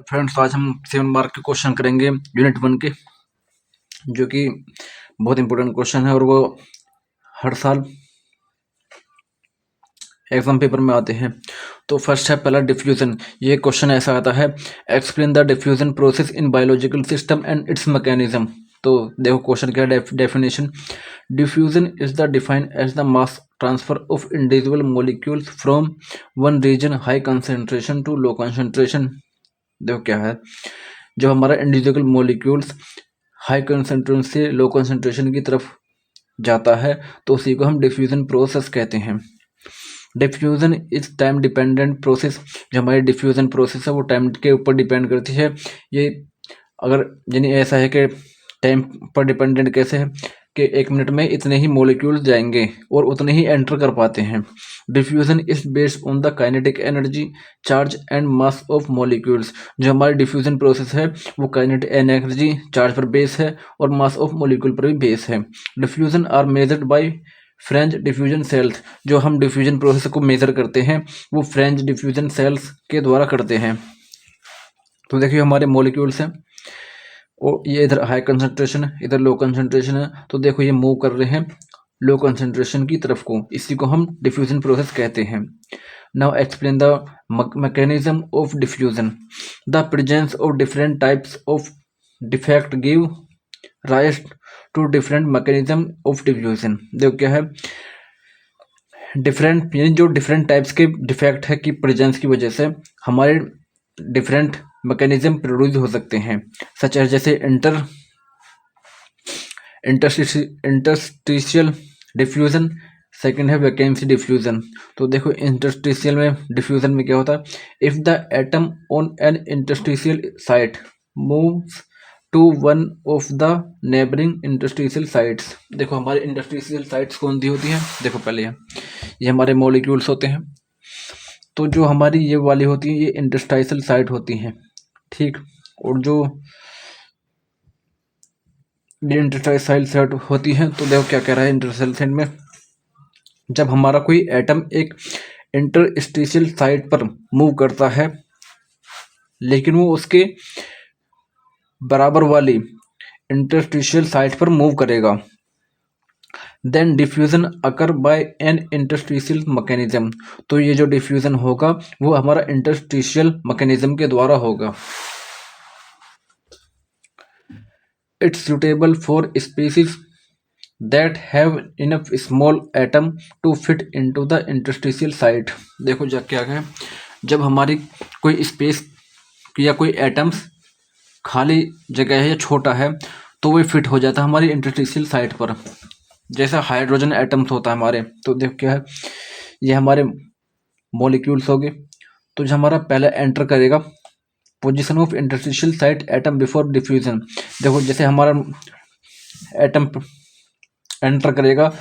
Friends आज हम 7 mark के क्वेश्चन करेंगे यूनिट 1 के, जो कि बहुत इंपॉर्टेंट क्वेश्चन है और वो हर साल एग्जाम पेपर में आते हैं। तो फर्स्ट है पहला डिफ्यूजन। ये क्वेश्चन ऐसा आता है, explain the diffusion process in biological system and its mechanism. तो देखो क्वेश्चन क्या है, definition. Diffusion is the defined as the mass transfer of individual molecules from one region high concentration to low concentration. देखो क्या है, जो हमारा individual molecules high concentration से लो कंसंट्रेशन की तरफ जाता है तो उसी को हम डिफ्यूजन प्रोसेस कहते हैं। Diffusion is time dependent process. जो हमारी डिफ्यूजन प्रोसेस है वो टाइम के ऊपर डिपेंड करती है। ये अगर यानी ऐसा है कि टाइम पर डिपेंडेंट कैसे है कि 1 मिनट में इतने ही मॉलिक्यूल्स जाएंगे और उतने ही एंटर कर पाते हैं। Diffusion is based on the kinetic energy, charge and mass of molecules. जो हमारी डिफ्यूजन प्रोसेस है वो काइनेटिक एनर्जी, चार्ज पर बेस है और मास ऑफ मॉलिक्यूल पर भी बेस है। Diffusion are measured by French diffusion cells. जो हम डिफ्यूजन प्रोसेस को मेजर करते हैं वो फ्रेंच डिफ्यूजन सेल्स के द्वारा करते हैं। तो देखिए हमारे मॉलिक्यूल्स हैं और ये इधर हाई कंसंट्रेशन है, इधर लो कंसंट्रेशन है। तो देखो ये मूव कर रहे हैं लो कंसंट्रेशन की तरफ को, इसी को हम डिफ्यूजन प्रोसेस कहते हैं। Now explain the mechanism of diffusion. The presence of different types of defect give rise to different mechanism of diffusion. देखो क्या है, डिफरेंट यानी जो डिफरेंट टाइप्स के डिफेक्ट है की प्रेजेंस की वजह से हमारे डिफरेंट मैकेनिज्म प्रोड्यूस हो सकते हैं, सच एज जैसे इंटरस्टिशियल डिफ्यूजन, सेकंड है वैकेंसी डिफ्यूजन। तो देखो इंटरस्टिशियल में डिफ्यूजन में क्या होता है, if the atom on an interstitial site moves to one of the neighbouring interstitial sites. देखो हमारे इंटरस्टिशियल साइट्स कौन सी होती हैं, देखो पहले ये हमारे मॉलिक्यूल्स होते हैं। तो जो हमारी ये वाली होती है ये इंटरस्टिशियल साइट होती हैं, ठीक। और जो ये इंटरस्टिशियल साइट होती है तो देखो क्या कह रहा है इंटरस्टिशियल साइट में, जब हमारा कोई एटम एक इंटरस्टिशियल साइट पर मूव करता है लेकिन वो उसके बराबर वाली इंटरस्टिशियल साइट पर मूव करेगा, then diffusion occur by an interstitial mechanism. तो ये जो डिफ्यूजन होगा वो हमारा इंटरस्टिशियल मैकेनिज्म के द्वारा होगा। It's suitable for species that have enough small atom to fit into the interstitial site. देखो जब क्या है, जब हमारी कोई स्पेस या कोई एटम्स खाली जगह है या छोटा है तो वो फिट हो जाता है हमारी इंटरस्टिशियल साइट पर, जैसा हाइड्रोजन एटम्स होता है हमारे। तो देखो क्या है, ये हमारे मॉलिक्यूल्स हो गए। तो जो हमारा पहले एंटर करेगा position of interstitial site atom before diffusion. देखो जैसे हमारा एटम एंटर करेगा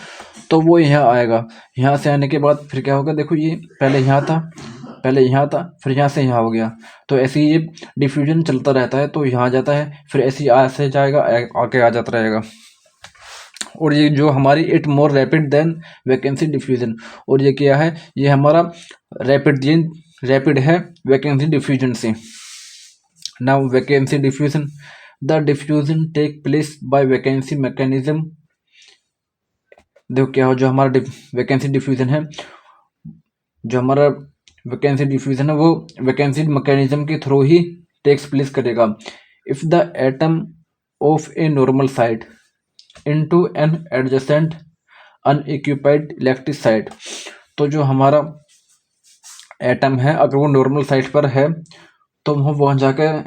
तो वो यहाँ आएगा, यहाँ से आने के बाद फिर क्या होगा, देखो ये पहले यहाँ था, पहले यहाँ था, फिर यहाँ से यहाँ हो गया। तो ऐसे ही ये डिफ्यूजन चलता रहता है, तो यहाँ जाता है फिर ऐसे ही ऐसे जाएगा आके आ जाता रहेगा। और ये जो हमारी it more rapid than vacancy diffusion. और ये क्या है, ये हमारा रैपिड है वैकेंसी डिफ्यूजन से। Now vacancy diffusion, the diffusion take place by vacancy mechanism. देखो क्या हो, जो हमारा वैकेंसी डिफ्यूजन है, जो हमारा वैकेंसी डिफ्यूजन है वो वैकेंसी मैकेनिज्म के थ्रू ही टेक्स प्लेस करेगा। If the atom of a normal site into an adjacent unoccupied electric site. तो जो हमारा एटम है अगर वो नॉर्मल साइट पर है तो वो वहाँ जाकर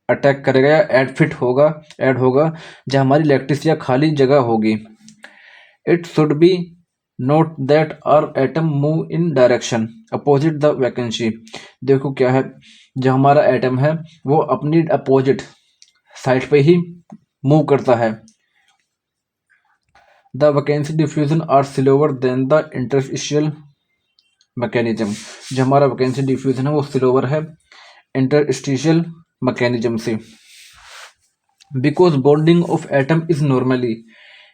अटैक करेगा या ऐड होगा जहाँ हमारी इलेक्ट्रिक या खाली जगह होगी। It should be noted that are atom move in direction opposite the vacancy. देखो क्या है, जो हमारा एटम है वो अपनी अपोजिट साइड पे ही मूव करता है। The vacancy diffusion are slower than the interstitial mechanism. जो हमारा वैकेंसी डिफ्यूजन है वो स्लोअर है इंटरस्टिशियल मैकेनिज्म से, because bonding of atom is normally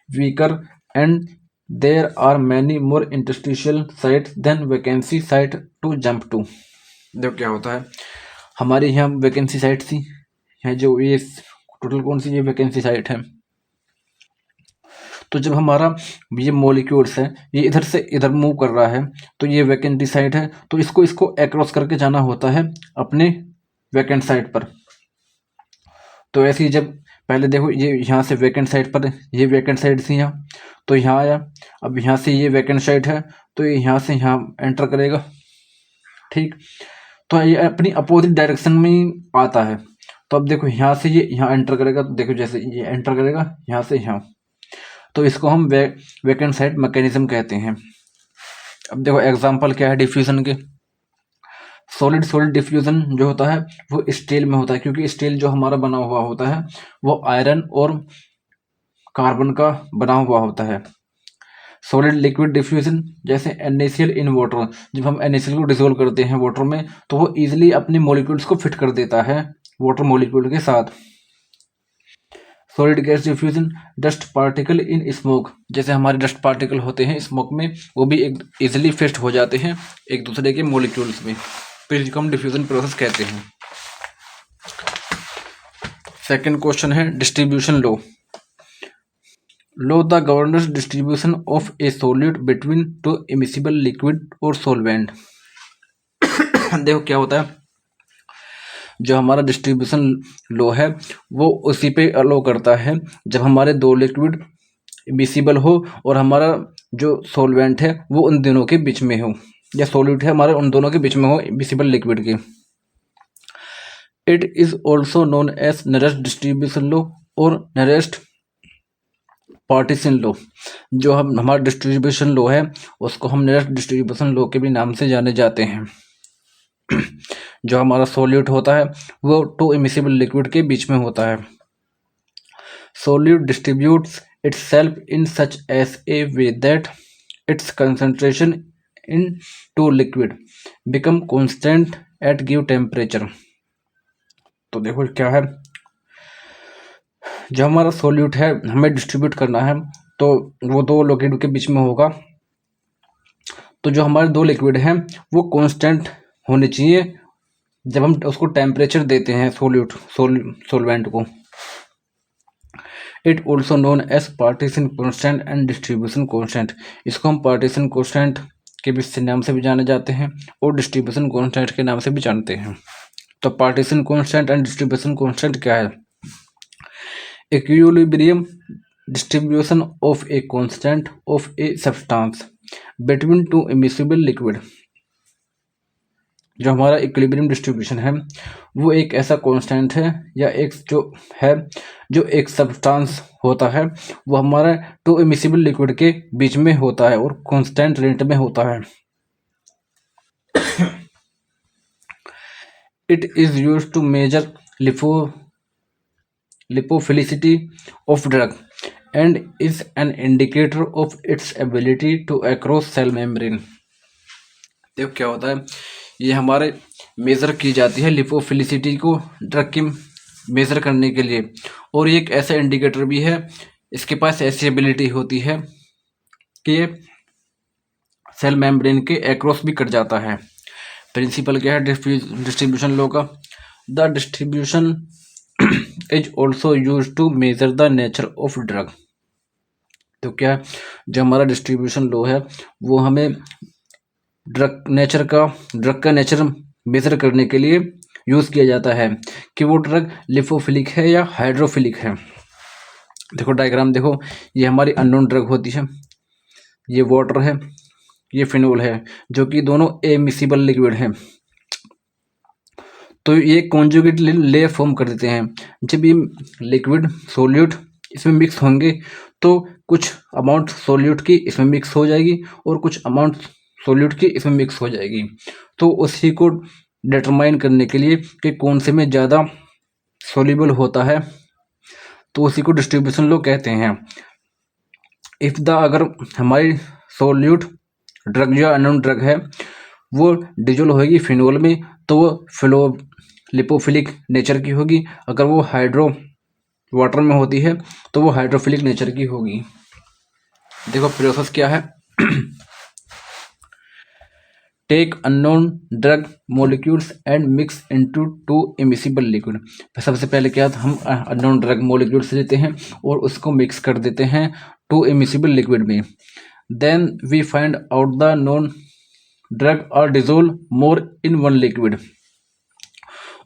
weaker and there are many more interstitial sites than vacancy site to jump to। देखो क्या होता है, हमारे यहाँ वैकेंसी साइट थी, है जो ये टोटल कौन सी ये वैकेंसी साइट है। तो जब हमारा ये मॉलिक्यूल्स है ये इधर से इधर मूव कर रहा है तो ये वैकेंसी साइट है, तो इसको इसको अक्रॉस करके जाना होता है अपने वैकेंट साइट पर। तो ऐसे ही जब पहले देखो ये यहाँ से वैकेंट साइट पर ये वैकेंट साइट थी यहाँ, तो यहाँ आया, अब यहाँ से ये वैकेंट साइट है तो ये यहाँ से यहाँ एंटर करेगा, ठीक। तो ये अपनी अपोजिट डायरेक्शन में ही आता है। तो अब देखो यहाँ से ये यहाँ एंटर करेगा, तो देखो जैसे ये एंटर करेगा यहाँ से यहाँ, तो इसको हम वैकेंट साइट मैकेनिज्म कहते हैं। अब देखो एग्जांपल क्या है डिफ्यूजन के। सॉलिड सॉलिड डिफ्यूजन जो होता है वो स्टील में होता है, क्योंकि स्टील जो हमारा बना हुआ होता है वो आयरन और कार्बन का बना हुआ होता है। सॉलिड लिक्विड डिफ्यूजन जैसे NaCl इन वाटर, जब हम NaCl को डिसोल्व करते हैं वाटर में तो वो इजीली अपनी मॉलिक्यूल्स को फिट कर देता है वाटर मॉलिक्यूल के साथ। Solid gas diffusion dust particle in smoke, जैसे हमारे डस्ट पार्टिकल होते हैं स्मोक में वो भी एक इजिली फिट हो जाते हैं एक दूसरे के मॉलिक्यूल्स में, तो इसको हम डिफ्यूजन प्रोसेस कहते हैं। सेकंड क्वेश्चन है distribution low the governors distribution of A solid between two immiscible liquid और सॉल्वेंट। देखो क्या होता है, जो हमारा डिस्ट्रीब्यूशन लो है वो उसी पे अलो करता है जब हमारे दो लिक्विड मिसिबल हो और हमारा जो सॉल्वेंट है वो उन दोनों के बीच में हो, या सॉल्यूट है हमारे उन दोनों के बीच में हो मिसिबल लिक्विड के। It is also known as Nernst distribution law और नेरेस्ट पार्टीशन लो। जो हम हमारा डिस्ट्रीब्यूशन लो है उसको हम नेरेस्ट डिस्ट्रीब्यूशन लो के भी नाम से जाने जाते हैं। जो हमारा सॉल्यूट होता है वो टू इमिसिबल लिक्विड के बीच में होता है। Solute distributes itself in such as a way that its concentration in to liquid become constant at give temperature। तो देखो क्या है, जो हमारा सॉल्यूट है हमें डिस्ट्रीब्यूट करना है तो वो दो लिक्विड के बीच में होगा, तो जो हमारे दो लिक्विड हैं वो कांस्टेंट होने चाहिए जब हम उसको टेम्परेचर देते हैं सॉल्वेंट को। It also known as partition constant and distribution constant, इसको हम पार्टीशन कॉन्स्टेंट के भी नाम से भी जाने जाते हैं और डिस्ट्रीब्यूशन कॉन्स्टेंट के नाम से भी जानते हैं। तो partition constant and distribution constant क्या है, equilibrium distribution of a constant of a substance between two immiscible liquid. जो हमारा इक्विलिब्रियम डिस्ट्रीब्यूशन है वो एक ऐसा कांस्टेंट है या एक जो है जो एक सब्सटेंस होता है वो हमारा टू इमिसिबल लिक्विड के बीच में होता है और कांस्टेंट रेट में होता है। It is used to measure lipophilicity of drug and is an indicator of its ability to across cell membrane. देखो क्या होता है, ये हमारे मेज़र की जाती है लिपोफिलिसिटी को ड्रग की मेज़र करने के लिए, और ये एक ऐसा इंडिकेटर भी है, इसके पास ऐसी एबिलिटी होती है कि ये सेल मेम्ब्रेन के एक्रॉस भी कट जाता है। प्रिंसिपल क्या है डिस्ट्रीब्यूशन लो का, the distribution is also use to measure the nature of drug. तो क्या जो हमारा डिस्ट्रीब्यूशन लो है वो हमें ड्रग का नेचर मेजर करने के लिए यूज़ किया जाता है कि वो ड्रग लिपोफिलिक है या हाइड्रोफिलिक है। देखो डायग्राम देखो, ये हमारी अननोन ड्रग होती है, ये वाटर है, ये फिनोल है, जो कि दोनों एमिसिबल लिक्विड हैं। तो ये कॉन्जुगेट लेयर फॉर्म कर देते हैं। जब ये लिक्विड सोल्यूट इसमें मिक्स होंगे तो कुछ अमाउंट सोल्यूट की इसमें मिक्स हो जाएगी और कुछ अमाउंट सोल्यूट की इसमें मिक्स हो जाएगी। तो उसी को डिटरमाइन करने के लिए कि कौन से में ज़्यादा सोल्यूबल होता है तो उसी को डिस्ट्रीब्यूशन लो कहते हैं। इफ़ द अगर हमारी सोल्यूट ड्रग या अननोन ड्रग है वो डिजोल्व होगी फिनोल में तो वो लिपोफिलिक नेचर की होगी, अगर वो हाइड्रो वाटर में होती है तो वो हाइड्रोफिलिक नेचर की होगी। देखो प्रोसेस क्या है take unknown drug molecules and mix into two immiscible liquid. सबसे पहले क्या हम अननोन ड्रग मोलिक्यूल्स लेते हैं और उसको मिक्स कर देते हैं टू इमिसिबल लिक्विड में। Then we find out the known drug और dissolve more in one liquid.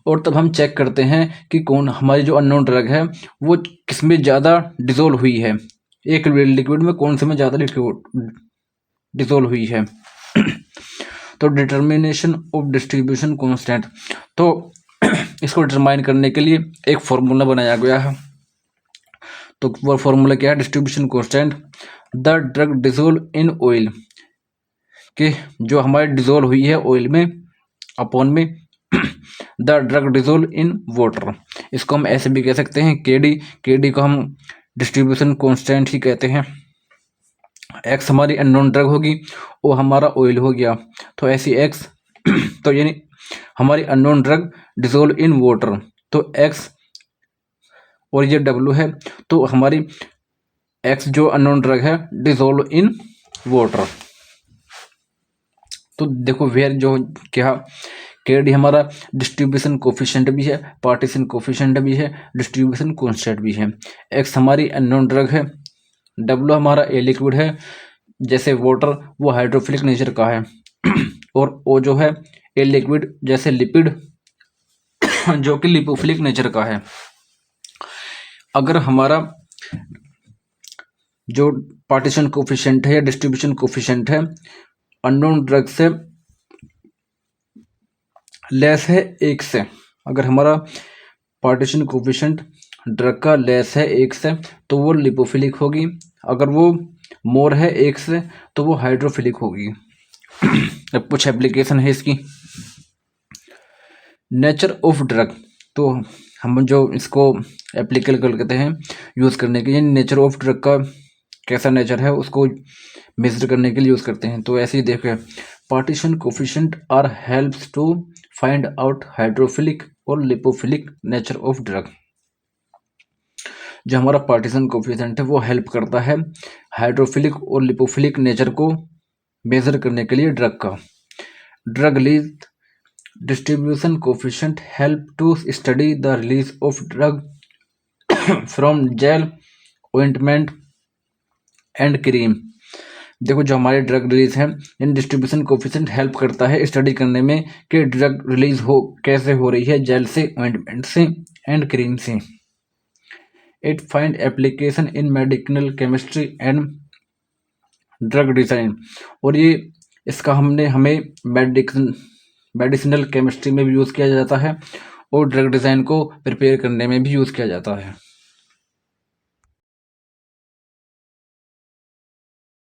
और तब हम चेक करते हैं कि कौन हमारी जो अननोन ड्रग है वो किसमें ज़्यादा डिजोल्व हुई है, एक लिक्विड में कौन से में ज़्यादा डिजोल्व हुई है। तो डिटर्मिनेशन ऑफ डिस्ट्रीब्यूशन कांस्टेंट, तो इसको डिटरमाइन करने के लिए एक फॉर्मूला बनाया गया है। तो वो फॉर्मूला क्या है, distribution constant the drug dissolve in oil, कि जो हमारी डिजोल्व हुई है ऑयल में अपॉन में the drug dissolve in water. इसको हम ऐसे भी कह सकते हैं केडी को हम डिस्ट्रीब्यूशन कांस्टेंट ही कहते हैं। एक्स हमारी अननोन ड्रग होगी, वो हमारा ऑयल हो गया, तो ऐसी एक्स तो यानी हमारी unknown drug dissolve in water, तो एक्स और ये डब्ल्यू है, तो हमारी एक्स जो अननोन ड्रग है डिजोल्व इन वाटर। तो देखो वेयर जो क्या केडी हमारा डिस्ट्रीब्यूशन कोफिशिएंट भी है, पार्टीशन कोफिशिएंट भी है, डिस्ट्रीब्यूशन कांस्टेंट भी है। एक्स हमारी अननोन ड्रग है, डब्ल्यू हमारा ए लिक्विड है, जैसे वाटर वो हाइड्रोफिलिक नेचर का है, और ओ जो है ए लिक्विड जैसे लिपिड जो कि लिपोफिलिक नेचर का है। अगर हमारा जो पार्टीशन कोफिशिएंट है या डिस्ट्रीब्यूशन कोफिशिएंट है अननोन ड्रग से लेस है एक से, अगर हमारा पार्टीशन कोफिशिएंट ड्रग का लेस है एक से तो वो लिपोफिलिक होगी, अगर वो मोर है एक से तो वो हाइड्रोफिलिक होगी। अब कुछ एप्लीकेशन है इसकी। नेचर ऑफ ड्रग, तो हम जो इसको एप्लीकेबल करते हैं यूज़ करने के लिए, नेचर ऑफ ड्रग का कैसा नेचर है उसको मेजर करने के लिए यूज़ करते हैं। तो ऐसे ही देखें, partition coefficient are helps to find out hydrophilic और लिपोफिलिक नेचर ऑफ ड्रग। जो हमारा पार्टीशन कोफिशिएंट है वो हेल्प करता है हाइड्रोफिलिक और लिपोफिलिक नेचर को मेजर करने के लिए ड्रग का। Drug release distribution coefficient help to study the release of drug from gel, ointment and cream. देखो जो हमारे ड्रग रिलीज है इन डिस्ट्रीब्यूशन कोफिशिएंट हेल्प करता है स्टडी करने में कि ड्रग रिलीज हो कैसे हो रही है, जेल से, ऑइंटमेंट से एंड क्रीम से। It find application in medical chemistry and drug design, और ये इसका हमें मेडिसिनल केमिस्ट्री में भी यूज़ किया जाता है और ड्रग डिज़ाइन को प्रिपेयर करने में भी यूज़ किया जाता है।